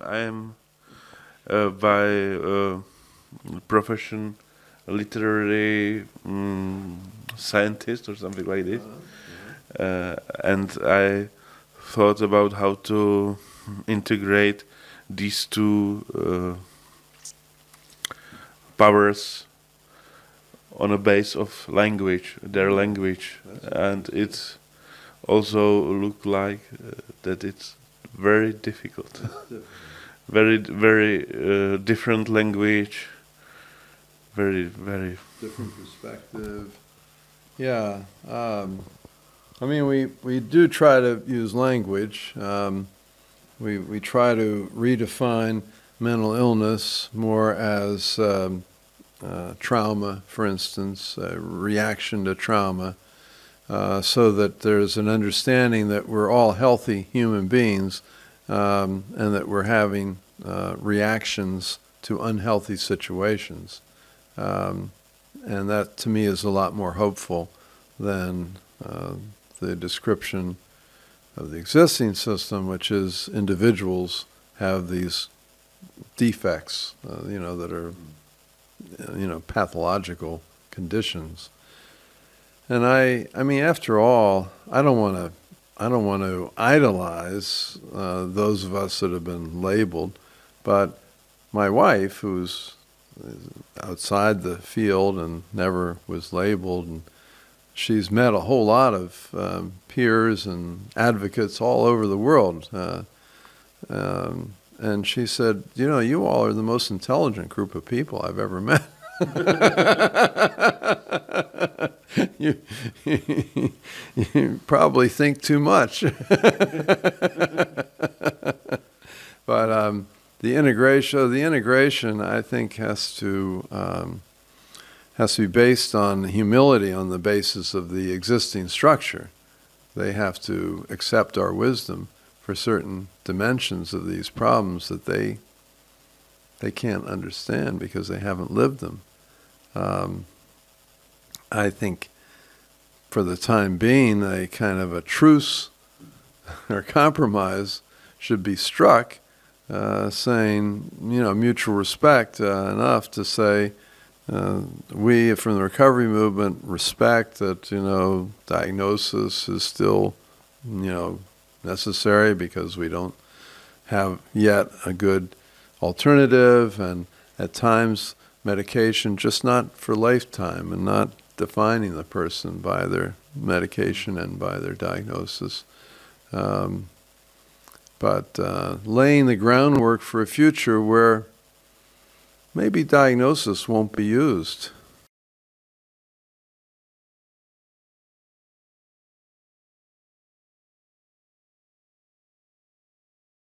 I am by profession literary scientist or something like this, and I thought about how to integrate these two powers on a base of language, their language, and it also looked like that it's very difficult. Very different language, very different perspective. Yeah, I mean, we do try to use language. We try to redefine mental illness more as trauma, for instance, a reaction to trauma, so that there's an understanding that we're all healthy human beings, and that we're having reactions to unhealthy situations. And that, to me, is a lot more hopeful than the description of the existing system, which is individuals have these defects, you know, that are, you know, pathological conditions. And I mean, after all, I don't want to idolize those of us that have been labeled, but my wife, who's outside the field and never was labeled, and she's met a whole lot of peers and advocates all over the world, and she said, you know, you all are the most intelligent group of people I've ever met. You probably think too much. But the integration, I think, has to be based on humility on the basis of the existing structure. They have to accept our wisdom for certain dimensions of these problems that they can't understand because they haven't lived them. I think for the time being, a kind of a truce or compromise should be struck, saying, you know, mutual respect enough to say, we from the recovery movement respect that, you know, diagnosis is still, you know, necessary because we don't have yet a good alternative, and at times medication, just not for lifetime, and not defining the person by their medication and by their diagnosis, but laying the groundwork for a future where maybe diagnosis won't be used.